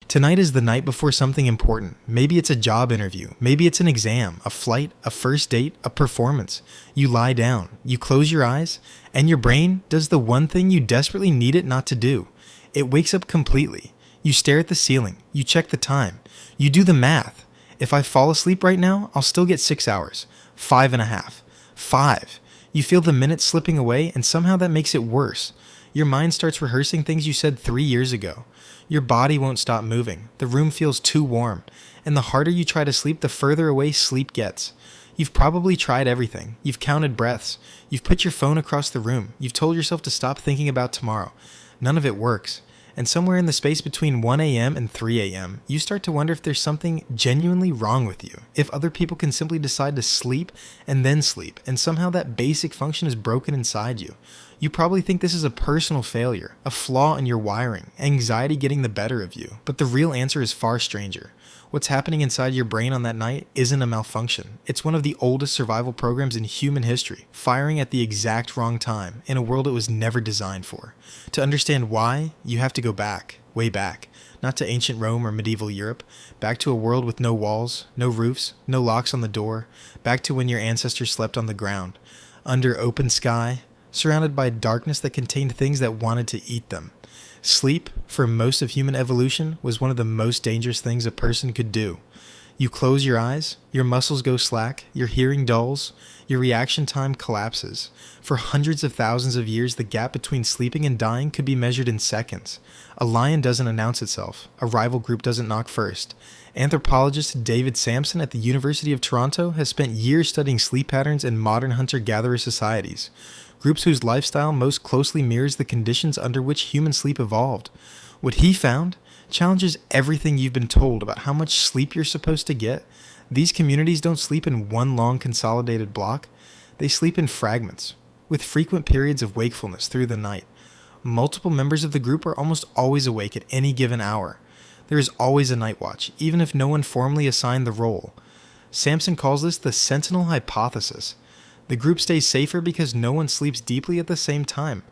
Tonight is the night before something important. Maybe it's a job interview. Maybe it's an exam, a flight, a first date, a performance. You lie down, you close your eyes, and your brain does the one thing you desperately need it not to do. It wakes up completely. You stare at the ceiling. You check the time. You do the math. If I fall asleep right now, I'll still get 6 hours. 5.5. 5. You feel the minutes slipping away, and somehow that makes it worse. Your mind starts rehearsing things you said 3 years ago. Your body won't stop moving. The room feels too warm. And the harder you try to sleep, the further away sleep gets. You've probably tried everything. You've counted breaths. You've put your phone across the room. You've told yourself to stop thinking about tomorrow. None of it works. And somewhere in the space between 1 a.m. and 3 a.m., you start to wonder if there's something genuinely wrong with you. If other people can simply decide to sleep and then sleep, and somehow that basic function is broken inside you. You probably think this is a personal failure, a flaw in your wiring, anxiety getting the better of you. But the real answer is far stranger. What's happening inside your brain on that night isn't a malfunction. It's one of the oldest survival programs in human history, firing at the exact wrong time in a world it was never designed for. To understand why, you have to go back, way back. Not to ancient Rome or medieval Europe, back to a world with no walls, no roofs, no locks on the door, back to when your ancestors slept on the ground, under open sky, surrounded by darkness that contained things that wanted to eat them. Sleep, for most of human evolution, was one of the most dangerous things a person could do. You close your eyes, your muscles go slack, your hearing dulls, your reaction time collapses. For hundreds of thousands of years, the gap between sleeping and dying could be measured in seconds. A lion doesn't announce itself. A rival group doesn't knock first. Anthropologist David Sampson at the University of Toronto has spent years studying sleep patterns in modern hunter-gatherer societies, groups whose lifestyle most closely mirrors the conditions under which human sleep evolved. What he found challenges everything you've been told about how much sleep you're supposed to get. These communities don't sleep in one long consolidated block. They sleep in fragments, with frequent periods of wakefulness through the night. Multiple members of the group are almost always awake at any given hour. There is always a night watch, even if no one formally assigned the role. Sampson calls this the sentinel hypothesis. The group stays safer because no one sleeps deeply at the same time.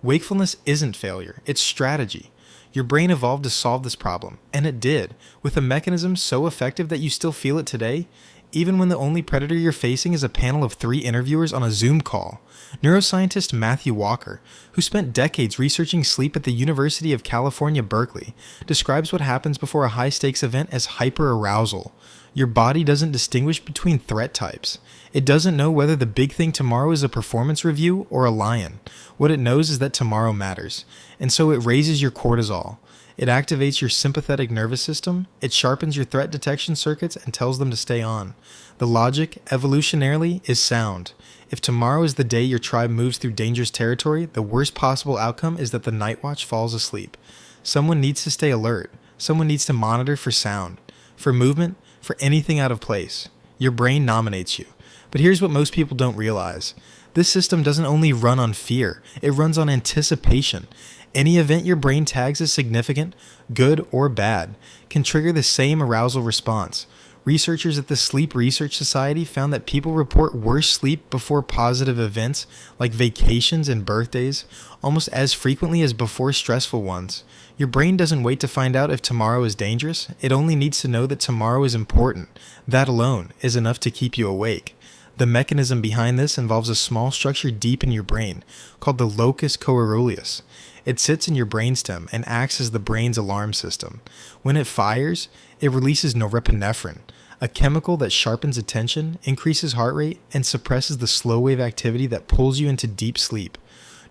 Wakefulness isn't failure, it's strategy. Your brain evolved to solve this problem, and it did, with a mechanism so effective that you still feel it today, even when the only predator you're facing is a panel of 3 interviewers on a Zoom call. Neuroscientist Matthew Walker, who spent decades researching sleep at the University of California, Berkeley, describes what happens before a high-stakes event as hyperarousal. Your body doesn't distinguish between threat types. It doesn't know whether the big thing tomorrow is a performance review or a lion. What it knows is that tomorrow matters, and so it raises your cortisol. It activates your sympathetic nervous system, it sharpens your threat detection circuits and tells them to stay on. The logic, evolutionarily, is sound. If tomorrow is the day your tribe moves through dangerous territory, the worst possible outcome is that the night watch falls asleep. Someone needs to stay alert. Someone needs to monitor for sound, for movement, for anything out of place. Your brain nominates you. But here's what most people don't realize. This system doesn't only run on fear, it runs on anticipation. Any event your brain tags as significant, good or bad, can trigger the same arousal response. Researchers at the Sleep Research Society found that people report worse sleep before positive events, like vacations and birthdays, almost as frequently as before stressful ones. Your brain doesn't wait to find out if tomorrow is dangerous, it only needs to know that tomorrow is important. That alone is enough to keep you awake. The mechanism behind this involves a small structure deep in your brain, called the locus coeruleus. It sits in your brainstem and acts as the brain's alarm system. When it fires, it releases norepinephrine, a chemical that sharpens attention, increases heart rate, and suppresses the slow wave activity that pulls you into deep sleep.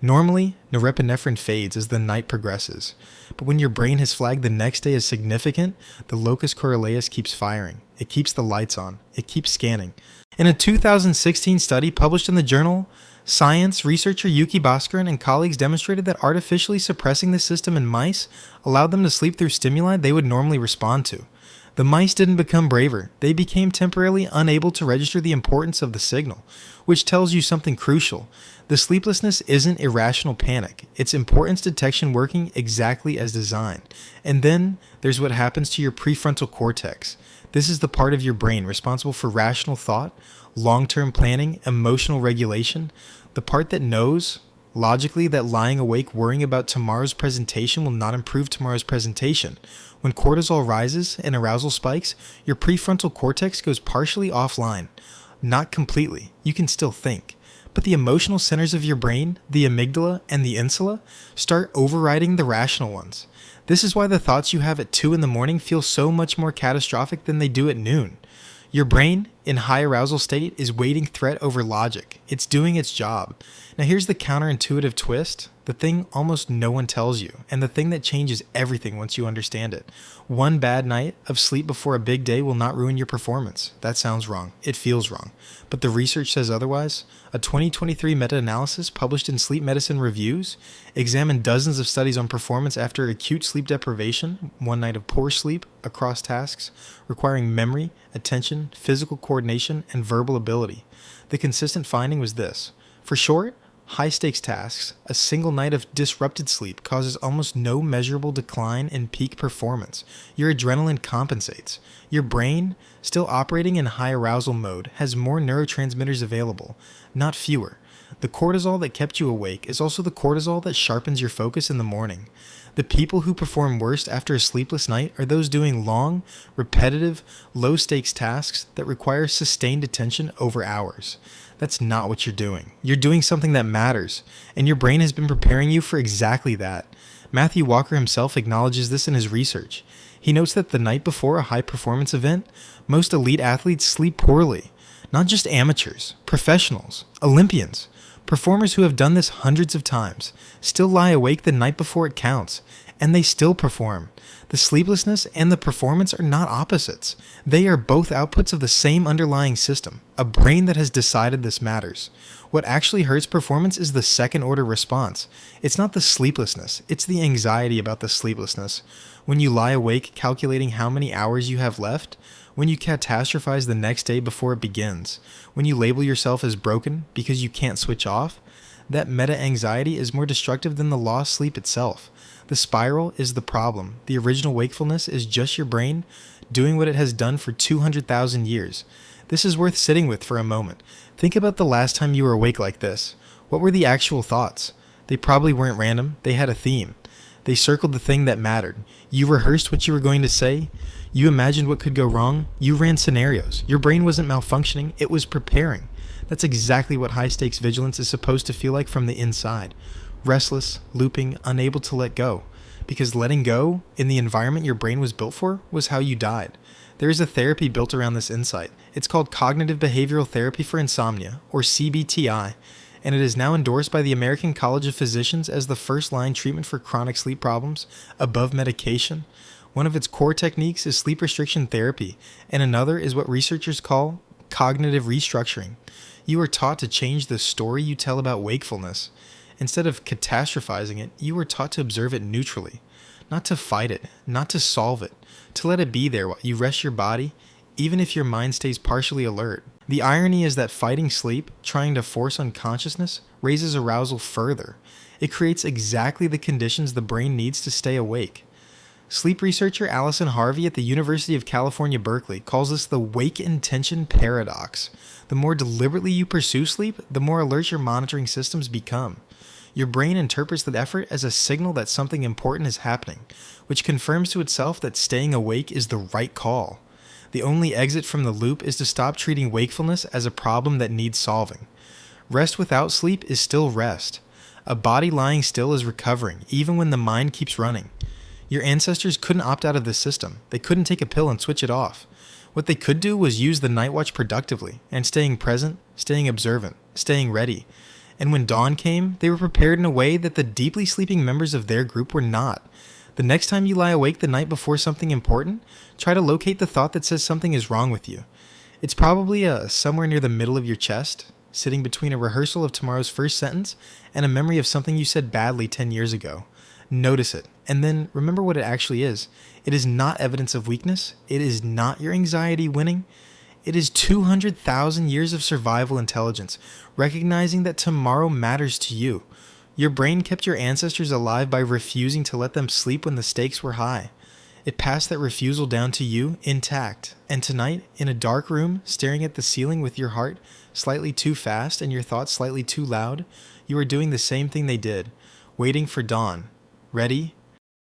Normally, norepinephrine fades as the night progresses, but when your brain has flagged the next day as significant, the locus coeruleus keeps firing. It keeps the lights on. It keeps scanning. In a 2016 study published in the journal Science, researcher Yuki Bhaskaran and colleagues demonstrated that artificially suppressing this system in mice allowed them to sleep through stimuli they would normally respond to. The mice didn't become braver, they became temporarily unable to register the importance of the signal, which tells you something crucial. The sleeplessness isn't irrational panic, it's importance detection working exactly as designed. And then there's what happens to your prefrontal cortex. This is the part of your brain responsible for rational thought, long-term planning, emotional regulation, the part that knows, Logically, that lying awake worrying about tomorrow's presentation will not improve tomorrow's presentation. When cortisol rises and arousal spikes, your prefrontal cortex goes partially offline. Not completely, you can still think. But the emotional centers of your brain, the amygdala and the insula, start overriding the rational ones. This is why the thoughts you have at 2 in the morning feel so much more catastrophic than they do at noon. Your brain, in high arousal state, is weighting threat over logic. It's doing its job. Now here's the counterintuitive twist, the thing almost no one tells you, and the thing that changes everything once you understand it. One bad night of sleep before a big day will not ruin your performance. That sounds wrong. It feels wrong. But the research says otherwise. A 2023 meta-analysis published in Sleep Medicine Reviews examined dozens of studies on performance after acute sleep deprivation, one night of poor sleep, across tasks, requiring memory, attention, physical coordination, and verbal ability. The consistent finding was this. For short, high-stakes tasks, a single night of disrupted sleep causes almost no measurable decline in peak performance. Your adrenaline compensates. Your brain, still operating in high arousal mode, has more neurotransmitters available, not fewer. The cortisol that kept you awake is also the cortisol that sharpens your focus in the morning. The people who perform worst after a sleepless night are those doing long, repetitive, low-stakes tasks that require sustained attention over hours. That's not what you're doing. You're doing something that matters, and your brain has been preparing you for exactly that. Matthew Walker himself acknowledges this in his research. He notes that the night before a high-performance event, most elite athletes sleep poorly. Not just amateurs, professionals, Olympians. Performers who have done this hundreds of times still lie awake the night before it counts, and they still perform. The sleeplessness and the performance are not opposites. They are both outputs of the same underlying system, a brain that has decided this matters. What actually hurts performance is the second-order response. It's not the sleeplessness, it's the anxiety about the sleeplessness. When you lie awake calculating how many hours you have left, when you catastrophize the next day before it begins, when you label yourself as broken because you can't switch off, that meta-anxiety is more destructive than the lost sleep itself. The spiral is the problem. The original wakefulness is just your brain doing what it has done for 200,000 years. This is worth sitting with for a moment. Think about the last time you were awake like this. What were the actual thoughts? They probably weren't random. They had a theme. They circled the thing that mattered. You rehearsed what you were going to say. You imagined what could go wrong. You ran scenarios. Your brain wasn't malfunctioning. It was preparing. That's exactly what high-stakes vigilance is supposed to feel like from the inside. Restless, looping, unable to let go. Because letting go, in the environment your brain was built for, was how you died. There is a therapy built around this insight. It's called Cognitive Behavioral Therapy for Insomnia, or CBT-I, and it is now endorsed by the American College of Physicians as the first-line treatment for chronic sleep problems, above medication. One of its core techniques is sleep restriction therapy, and another is what researchers call cognitive restructuring. You are taught to change the story you tell about wakefulness. Instead of catastrophizing it, you are taught to observe it neutrally. Not to fight it, not to solve it, to let it be there while you rest your body, even if your mind stays partially alert. The irony is that fighting sleep, trying to force unconsciousness, raises arousal further. It creates exactly the conditions the brain needs to stay awake. Sleep researcher Allison Harvey at the University of California, Berkeley calls this the wake intention paradox. The more deliberately you pursue sleep, the more alert your monitoring systems become. Your brain interprets that effort as a signal that something important is happening, which confirms to itself that staying awake is the right call. The only exit from the loop is to stop treating wakefulness as a problem that needs solving. Rest without sleep is still rest. A body lying still is recovering, even when the mind keeps running. Your ancestors couldn't opt out of this system. They couldn't take a pill and switch it off. What they could do was use the night watch productively, and staying present, staying observant, staying ready. And when dawn came, they were prepared in a way that the deeply sleeping members of their group were not. The next time you lie awake the night before something important, try to locate the thought that says something is wrong with you. It's probably somewhere near the middle of your chest, sitting between a rehearsal of tomorrow's first sentence and a memory of something you said badly 10 years ago. Notice it, and then remember what it actually is. It is not evidence of weakness. It is not your anxiety winning. It is 200,000 years of survival intelligence, recognizing that tomorrow matters to you. Your brain kept your ancestors alive by refusing to let them sleep when the stakes were high. It passed that refusal down to you intact. And tonight, in a dark room, staring at the ceiling with your heart slightly too fast and your thoughts slightly too loud, You are doing the same thing they did, waiting for dawn. Ready,